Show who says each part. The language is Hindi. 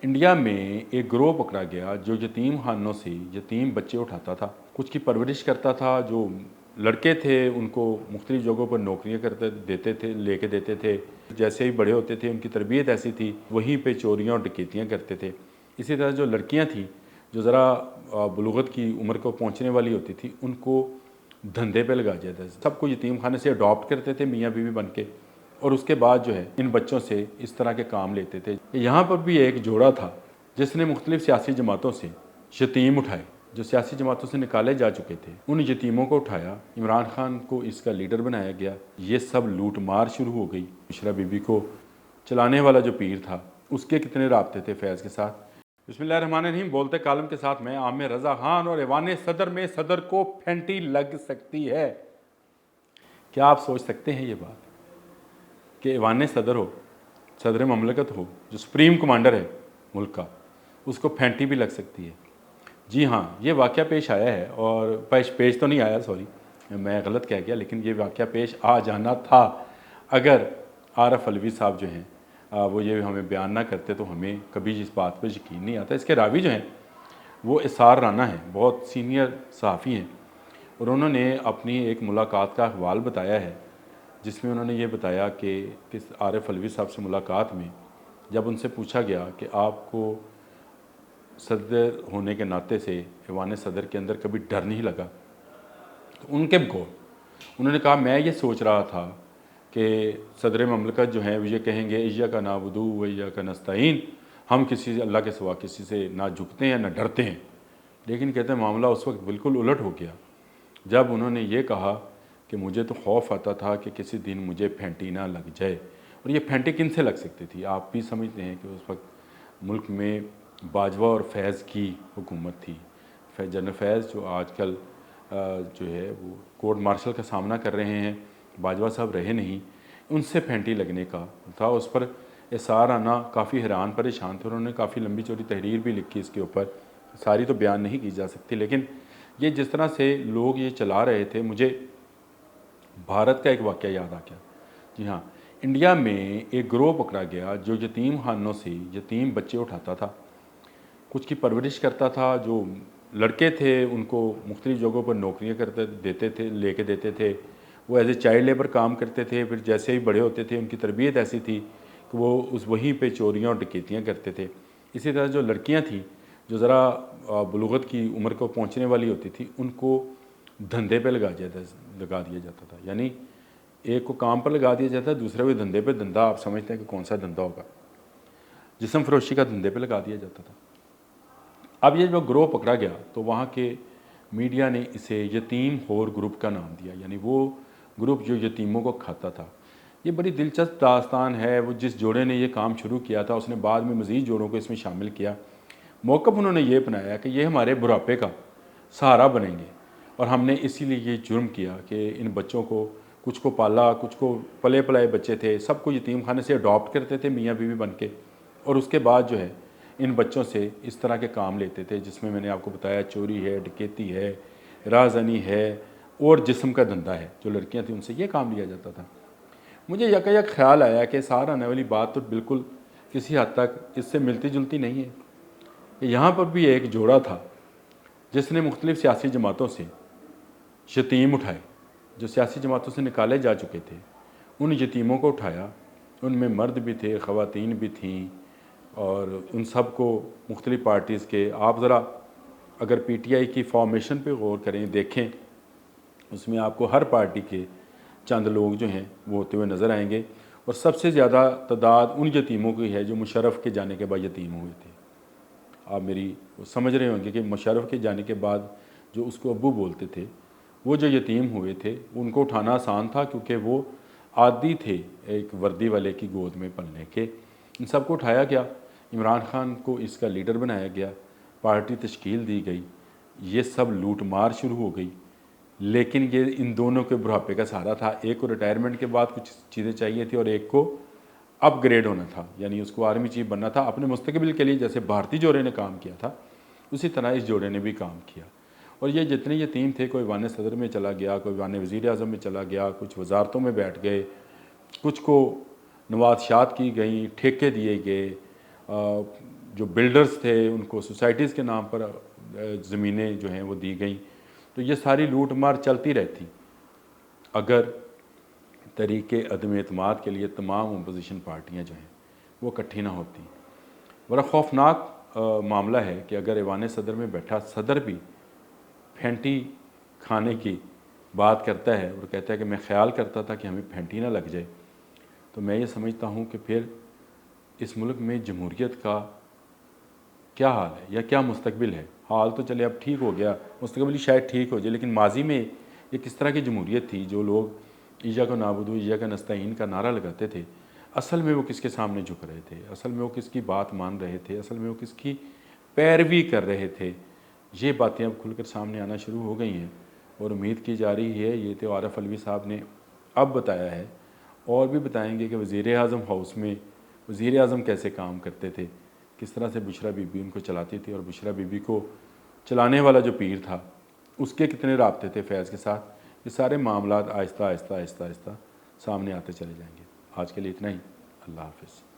Speaker 1: इंडिया में एक गिरोह पकड़ा गया जो यतीम खानों से यतीम बच्चे उठाता था, कुछ की परवरिश करता था। जो लड़के थे उनको मुख्तलिफ जगहों पर नौकरियां करते देते थे, लेके देते थे। जैसे ही बड़े होते थे उनकी तरबियत ऐसी थी, वहीं पे चोरियां और डकैतियां करते थे। इसी तरह जो लड़कियां थीं जो ज़रा बुलूगत की उम्र को पहुंचने वाली होती थी, उनको धंधे पे लगा दिया था। सबको यतीम खाने से अडॉप्ट करते थे मियाँ बीवी बन के, और उसके बाद जो है इन बच्चों से इस तरह के काम लेते थे। यहाँ पर भी एक जोड़ा था जिसने मुख्तलिफ सियासी जमातों से यतीम उठाए, जो सियासी जमातों से निकाले जा चुके थे, उन यतीमों को उठाया। इमरान खान को इसका लीडर बनाया गया। ये सब लूट मार शुरू हो गई। बुशरा बीबी को चलाने वाला जो पीर था, उसके कितने राब्ते थे फैज़ के साथ। बिस्मिल्लाहिर्रहमानिर्रहीम। बोलते कालम के साथ मैं आमिर रज़ा खान। और ऐवान सदर में सदर को फेंटी लग सकती है। क्या आप सोच सकते हैं ये बात कि ऐवान सदर हो, सदर ममलकत हो, जो सुप्रीम कमांडर है मुल्क का, उसको फेंटी भी लग सकती है। जी हाँ, ये वाक़या पेश आया है। और पेश तो नहीं आया, सॉरी मैं गलत कह गया, लेकिन ये वाक़या पेश आ जाना था। अगर आरफ अलवी साहब जो हैं वो ये हमें बयान ना करते तो हमें कभी इस बात पर यकीन नहीं आता। इसके रावी जो हैं वो इसार राना हैं, बहुत सीनियर सहाफ़ी हैं, और उन्होंने अपनी एक मुलाकात का अहवाल बताया है, जिसमें उन्होंने ये बताया कि आरिफ अलवी साहब से मुलाकात में जब उनसे पूछा गया कि आपको सदर होने के नाते से ऐवान सदर के अंदर कभी डर नहीं लगा, तो उन्होंने कहा मैं ये सोच रहा था कि सदर ममलकत जो हैं वो ये कहेंगे इय्या का नाबुदू व इय्या का नस्तईन, हम किसी से अल्लाह के सिवा किसी से ना झुकते हैं ना डरते हैं। लेकिन कहते हैं मामला उस वक्त बिल्कुल उलट हो गया जब उन्होंने ये कहा कि मुझे तो खौफ आता था कि किसी दिन मुझे फेंटी ना लग जाए। और ये फेंटी किन से लग सकती थी? आप भी समझते हैं कि उस वक्त मुल्क में बाजवा और फैज़ की हुकूमत थी। जनरल फैज़ जो आजकल जो है वो कोर्ट मार्शल का सामना कर रहे हैं, बाजवा साहब रहे नहीं, उनसे फेंटी लगने का था। उस पर एसार आना काफ़ी हैरान परेशान थे। उन्होंने काफ़ी लंबी चौड़ी तहरीर भी लिखी इसके ऊपर, सारी तो बयान नहीं की जा सकती। लेकिन ये जिस तरह से लोग ये चला रहे थे, मुझे भारत का एक वाक़या याद आ गया। जी हाँ, इंडिया में एक गिरोह पकड़ा गया जो यतीम खानों से यतीम बच्चे उठाता था, कुछ की परवरिश करता था। जो लड़के थे उनको मुख्तलिफ जगहों पर नौकरियां करते देते थे, लेके देते थे। वो एज ए चाइल्ड लेबर काम करते थे। फिर जैसे ही बड़े होते थे उनकी तरबियत ऐसी थी कि वो वहीं पे चोरियां और डकैतियां करते थे। इसी तरह जो लड़कियां थीं जो ज़रा बुलूगत की उम्र को पहुंचने वाली होती थी, उनको धंधे पे लगा दिया जाता था। यानी एक को काम पर लगा दिया जाता है, दूसरे को धंधे पे। धंधा आप समझते हैं कि कौन सा धंधा होगा? जिस्म फरोशी का धंधे पे लगा दिया जाता था। अब ये जो ग्रोह पकड़ा गया तो वहाँ के मीडिया ने इसे यतीम होर ग्रुप का नाम दिया, यानी वो ग्रुप जो यतीमों को खाता था। ये बड़ी दिलचस्प दास्तान है। वो जिस जोड़े ने ये काम शुरू किया था उसने बाद में मज़ीद जोड़ों को इसमें शामिल किया। मौक़िफ़ उन्होंने ये अपनाया कि ये हमारे बुढ़ापे का सहारा बनेंगे, और हमने इसीलिए ये जुर्म किया कि इन बच्चों को, कुछ को पाला, कुछ को पले पलाए बच्चे थे, सबको यतीम खाने से अडॉप्ट करते थे मियाँ बीवी बन के, और उसके बाद जो है इन बच्चों से इस तरह के काम लेते थे, जिसमें मैंने आपको बताया चोरी है, डकैती है, राजनी है, और जिस्म का धंधा है। जो लड़कियां थीं उनसे ये काम लिया जाता था। मुझे यकायक ख्याल आया कि सार आने वाली बात तो बिल्कुल किसी हद तक इससे मिलती जुलती नहीं है। यहाँ पर भी एक जोड़ा था जिसने मुख्तलिफ सियासी जमातों से यतीम उठाए, जो सियासी जमातों से निकाले जा चुके थे, उन यतीमों को उठाया। उनमें मर्द भी थे, ख़वातीन भी थीं, और उन सब को मुख्तलिफ पार्टीज़ के, आप ज़रा अगर PTI की फॉर्मेशन पे गौर करें, देखें, उसमें आपको हर पार्टी के चंद लोग जो हैं वो होते हुए नज़र आएंगे। और सबसे ज़्यादा तादाद उन यतीमों की है जो मुशर्रफ के जाने के बाद यतीम हुए थे। आप मेरी समझ रहे होंगे कि मुशर्रफ के जाने के बाद जो उसको अब्बू बोलते थे, वो जो यतीम हुए थे उनको उठाना आसान था, क्योंकि वो आदी थे एक वर्दी वाले की गोद में पलने के। इन सबको उठाया गया, इमरान खान को इसका लीडर बनाया गया, पार्टी तश्कील दी गई, ये सब लूट मार शुरू हो गई। लेकिन ये इन दोनों के बुढ़ापे का सहारा था। एक को रिटायरमेंट के बाद कुछ चीज़ें चाहिए थी और एक को अपग्रेड होना था, यानी उसको आर्मी चीफ बनना था अपने मुस्तकबिल के लिए। जैसे भारतीय जोड़े ने काम किया था, उसी तरह इस जोड़े ने भी काम किया। और ये जितने यतीम थे, कोई वान सदर में चला गया, कोई वान वज़ीर आज़म में चला गया, कुछ वजारतों में बैठ गए, कुछ को नवादशात की गई, ठेके दिए गए, जो बिल्डर्स थे उनको सोसाइटीज़ के नाम पर ज़मीनें जो हैं वो दी गई। तो ये सारी लूट मार चलती रहती अगर तरीके अदम एतमाद के लिए तमाम अपोजिशन पार्टियाँ जो हैं वो इकट्ठी ना होती। बड़ा खौफनाक मामला है कि अगर ऐवान सदर में बैठा सदर भी फेंटी खाने की बात करता है और कहता है कि मैं ख्याल करता था कि हमें फेंटी ना लग जाए, तो मैं ये समझता हूँ कि फिर इस मुल्क में जमहूरियत का क्या हाल है या क्या मुस्तकबिल है। हाल तो चले अब ठीक हो गया, मुस्तकबिल शायद ठीक हो जाए, लेकिन माजी में ये किस तरह की जमहूरियत थी जो लोग ईजा को नाबुदू ईजा का नस्ताइन का नारा लगाते थे, असल में वो किसके सामने झुक रहे थे, असल में वो किसकी बात मान रहे थे, असल में वो किसकी पैरवी कर रहे थे। ये बातें अब खुलकर सामने आना शुरू हो गई हैं और उम्मीद की जा रही है, ये तो आरफ अलवी साहब ने अब बताया है और भी बताएंगे कि वज़ीर आज़म हाउस में वज़ीर आज़म कैसे काम करते थे, किस तरह से बुशरा बीबी उनको चलाती थी और बुशरा बीबी को चलाने वाला जो पीर था उसके कितने राब्ते थे फैज़ के साथ। ये सारे मामलात आहिस्ता आहिस्ता आहिस्ता आहिस्ता सामने आते चले जाएंगे। आज के लिए इतना ही। अल्लाह हाफ़िज़।